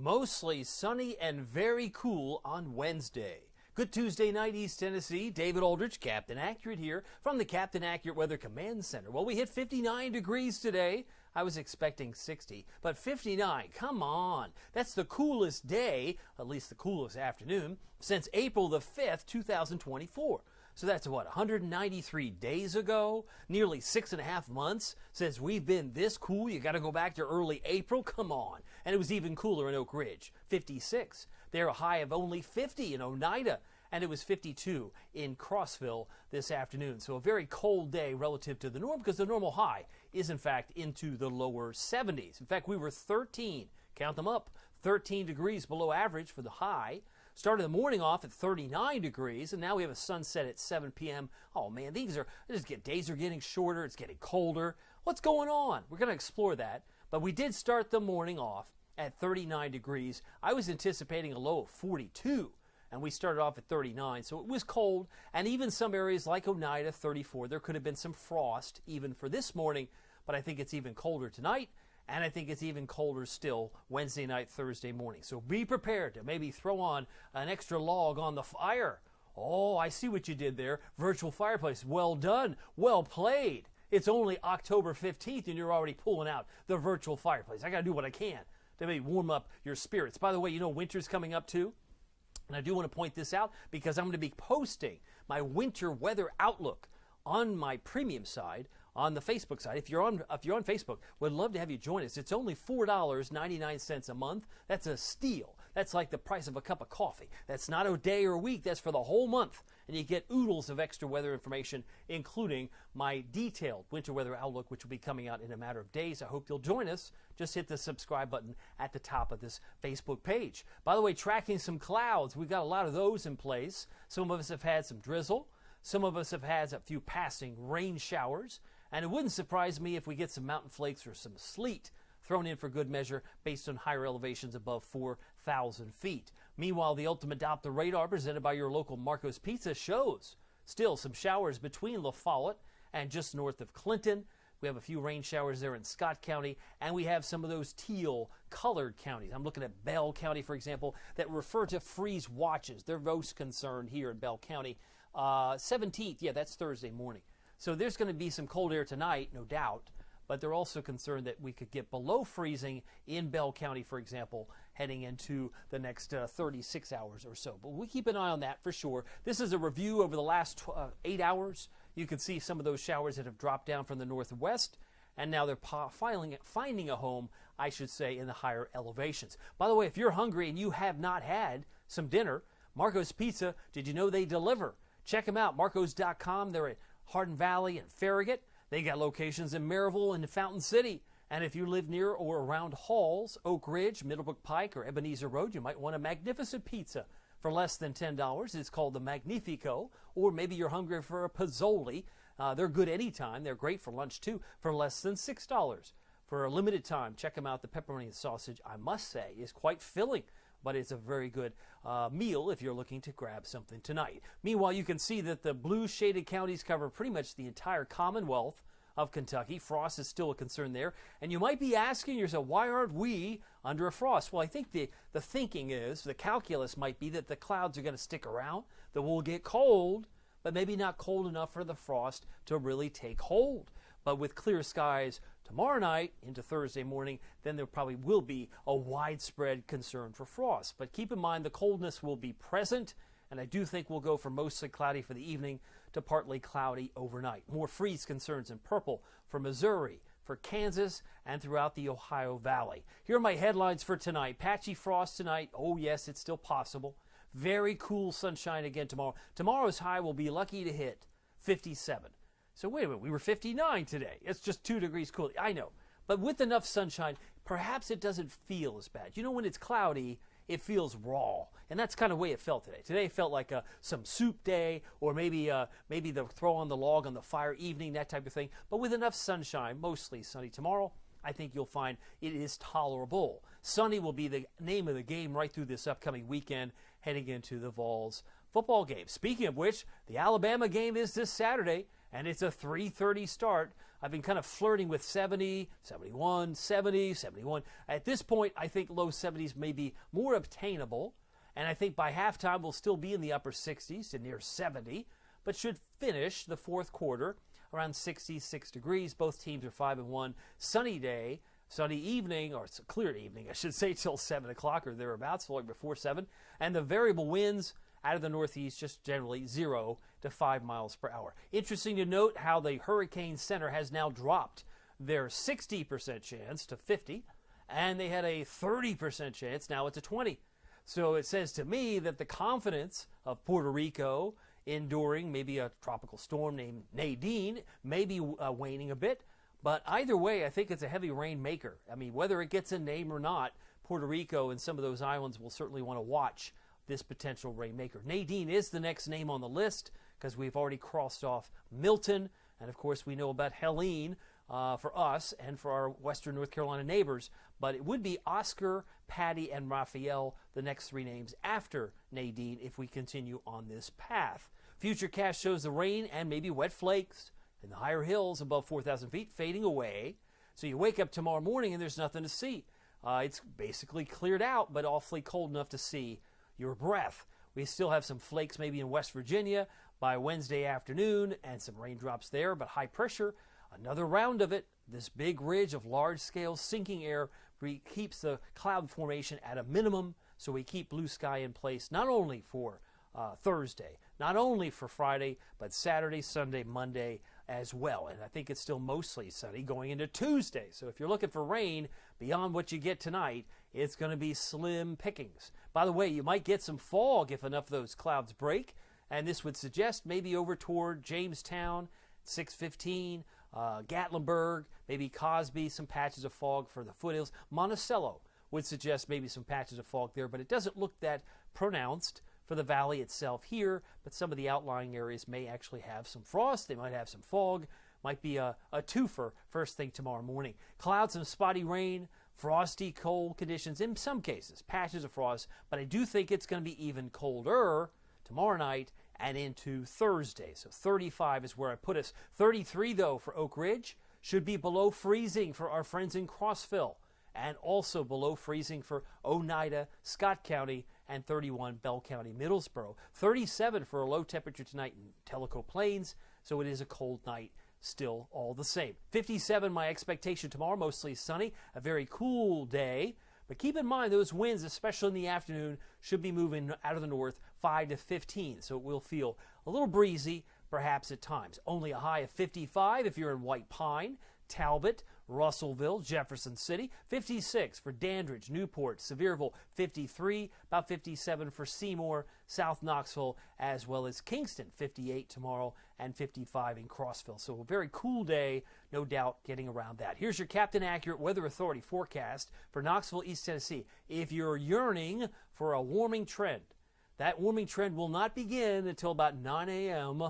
Mostly sunny and very cool on Wednesday. Good Tuesday night, East Tennessee. David Aldrich, Captain Accurate here from the Captain Accurate Weather Command Center. Well, we hit 59 degrees today. I was expecting 60, but 59, come on. That's the coolest day, at least the coolest afternoon, since April the 5th, 2024. So that's what, 193 days ago? Nearly 6.5 months since we've been this cool? You got to go back to early April? Come on. And it was even cooler in Oak Ridge, 56. They're a high of only 50 in Oneida, and it was 52 in Crossville this afternoon. So a very cold day relative to the norm, because the normal high is, in fact, into the lower 70s. In fact, we were 13, count them up, 13 degrees below average for the high. Started the morning off at 39 degrees, and now we have a sunset at 7 p.m. Oh, man, days are getting shorter. It's getting colder. What's going on? We're going to explore that. But we did start the morning off at 39 degrees. I was anticipating a low of 42, and we started off at 39, so it was cold. And even some areas like Oneida, 34, there could have been some frost even for this morning, but I think it's even colder tonight. And I think it's even colder still Wednesday night, Thursday morning. So be prepared to maybe throw on an extra log on the fire. Oh, I see what you did there. Virtual fireplace. Well done. Well played. It's only October 15th and you're already pulling out the virtual fireplace. I got to do what I can to maybe warm up your spirits. By the way, you know winter's coming up too. And I do want to point this out because I'm going to be posting my winter weather outlook on my premium side, on the Facebook side. If you're on Facebook, would love to have you join us. It's only $4.99 a month. That's a steal. That's like the price of a cup of coffee. That's not a day or a week. That's for the whole month. And you get oodles of extra weather information, including my detailed winter weather outlook, which will be coming out in a matter of days. I hope you'll join us. Just hit the subscribe button at the top of this Facebook page. By the way, tracking some clouds. We've got a lot of those in place. Some of us have had some drizzle. Some of us have had a few passing rain showers. And it wouldn't surprise me if we get some mountain flakes or some sleet thrown in for good measure based on higher elevations above 4,000 feet. Meanwhile, the ultimate Doppler radar presented by your local Marco's Pizza shows still some showers between La Follette and just north of Clinton. We have a few rain showers there in Scott County, and we have some of those teal-colored counties. I'm looking at Bell County, for example, that refer to freeze watches. They're most concerned here in Bell County. 17th, yeah, that's Thursday morning. So there's going to be some cold air tonight, no doubt, but they're also concerned that we could get below freezing in Bell County, for example, heading into the next 36 hours or so. But we keep an eye on that for sure. This is a review over the last 8 hours. You can see some of those showers that have dropped down from the northwest, and now they're finding a home, I should say, in the higher elevations. By the way, if you're hungry and you have not had some dinner, Marco's Pizza, did you know they deliver? Check them out, marcos.com. They're at Hardin Valley and Farragut. They got locations in Maryville and Fountain City. And if you live near or around Halls, Oak Ridge, Middlebrook Pike, or Ebenezer Road, you might want a magnificent pizza for less than $10. It's called the Magnifico. Or maybe you're hungry for a Pozzoli. They're good anytime. They're great for lunch too, for less than $6. For a limited time, check them out. The pepperoni and sausage, I must say, is quite filling. But it's a very good meal if you're looking to grab something tonight. Meanwhile, you can see that the blue shaded counties cover pretty much the entire Commonwealth of Kentucky. Frost is still a concern there. And you might be asking yourself, why aren't we under a frost? Well, I think the thinking is, the calculus might be that the clouds are going to stick around, that we'll get cold, but maybe not cold enough for the frost to really take hold. But with clear skies tomorrow night into Thursday morning, then there probably will be a widespread concern for frost. But keep in mind the coldness will be present, and I do think we'll go from mostly cloudy for the evening to partly cloudy overnight. More freeze concerns in purple for Missouri, for Kansas, and throughout the Ohio Valley. Here are my headlines for tonight. Patchy frost tonight. Oh yes, it's still possible. Very cool sunshine again tomorrow. Tomorrow's high will be lucky to hit 57. So wait a minute, we were 59 today. It's just 2 degrees cooler. I know. But with enough sunshine, perhaps it doesn't feel as bad. You know, when it's cloudy, it feels raw. And that's kind of the way it felt today. Today felt like some soup day, or maybe the throw on the log on the fire evening, that type of thing. But with enough sunshine, mostly sunny tomorrow, I think you'll find it is tolerable. Sunny will be the name of the game right through this upcoming weekend, heading into the Vols football game. Speaking of which, the Alabama game is this Saturday. and it's a 3:30 start. I've been kind of flirting with 70, 71, 70, 71. At this point, I think low 70s may be more obtainable, and I think by halftime we'll still be in the upper 60s to near 70, but should finish the fourth quarter around 66 degrees. Both teams are 5-1. Sunny day, sunny evening, or it's a clear evening, I should say, till 7 o'clock or thereabouts, flowing before 7. And the variable winds out of the northeast just generally 0 to 5 miles per hour. Interesting to note how the Hurricane Center has now dropped their 60% chance to 50, and they had a 30% chance. Now it's a 20. So it says to me that the confidence of Puerto Rico enduring maybe a tropical storm named Nadine may be waning a bit. But either way, I think it's a heavy rain maker. I mean, whether it gets a name or not, Puerto Rico and some of those islands will certainly want to watch this potential rainmaker. Nadine is the next name on the list because we've already crossed off Milton. And, of course, we know about Helene for us and for our western North Carolina neighbors. But it would be Oscar, Patty, and Raphael, the next three names after Nadine, if we continue on this path. Futurecast shows the rain and maybe wet flakes in the higher hills above 4,000 feet fading away. So you wake up tomorrow morning and there's nothing to see. It's basically cleared out, but awfully cold enough to see your breath. We still have some flakes maybe in West Virginia by Wednesday afternoon and some raindrops there, but high pressure, another round of it. This big ridge of large-scale sinking air keeps the cloud formation at a minimum, so we keep blue sky in place not only for Thursday, not only for Friday, but Saturday, Sunday, Monday as well. And I think it's still mostly sunny going into Tuesday. So if you're looking for rain beyond what you get tonight, it's going to be slim pickings. By the way, you might get some fog if enough of those clouds break, and this would suggest maybe over toward Jamestown, 615, Gatlinburg, maybe Cosby, some patches of fog for the foothills. Monticello would suggest maybe some patches of fog there, but it doesn't look that pronounced for the valley itself here, but some of the outlying areas may actually have some frost. They might have some fog. Might be a twofer first thing tomorrow morning. Clouds and spotty rain, frosty, cold conditions in some cases, patches of frost, but I do think it's going to be even colder tomorrow night and into Thursday. So 35 is where I put us. 33, though, for Oak Ridge. Should be below freezing for our friends in Crossville, and also below freezing for Oneida, Scott County, and 31 Bell County, Middlesboro. 37 for a low temperature tonight in Tellico Plains, so it is a cold night still all the same. 57 my expectation tomorrow, mostly sunny, a very cool day. But keep in mind those winds, especially in the afternoon, should be moving out of the north 5 to 15, so it will feel a little breezy, perhaps at times. Only a high of 55 if you're in White Pine, Talbot, Russellville, Jefferson City, 56 for Dandridge, Newport, Sevierville, 53, about 57 for Seymour, South Knoxville, as well as Kingston, 58 tomorrow, and 55 in Crossville. So a very cool day, no doubt, getting around that. Here's your Captain Accurate Weather Authority forecast for Knoxville, East Tennessee. If you're yearning for a warming trend, that warming trend will not begin until about 9 a.m.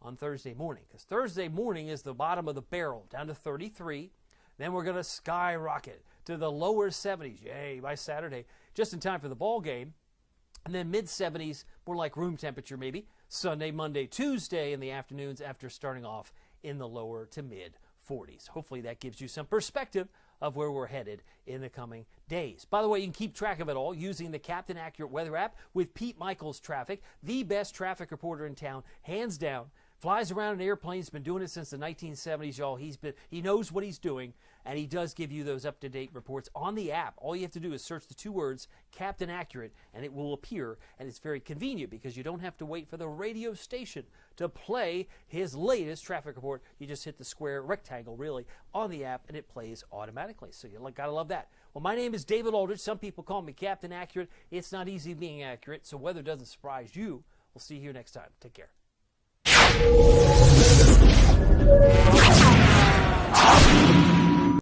on Thursday morning, because Thursday morning is the bottom of the barrel, down to 33. Then we're going to skyrocket to the lower 70s, yay, by Saturday, just in time for the ball game. And then mid-70s, more like room temperature maybe, Sunday, Monday, Tuesday in the afternoons after starting off in the lower to mid-40s. Hopefully that gives you some perspective of where we're headed in the coming days. By the way, you can keep track of it all using the Captain Accurate Weather app with Pete Michaels Traffic, the best traffic reporter in town, hands down. Flies around in airplanes, been doing it since the 1970s, y'all. He knows what he's doing, and he does give you those up-to-date reports on the app. All you have to do is search the two words, Captain Accurate, and it will appear, and it's very convenient because you don't have to wait for the radio station to play his latest traffic report. You just hit the square rectangle, really, on the app, and it plays automatically. So you gotta love that. Well, my name is David Aldrich. Some people call me Captain Accurate. It's not easy being accurate, so weather doesn't surprise you. We'll see you here next time. Take care.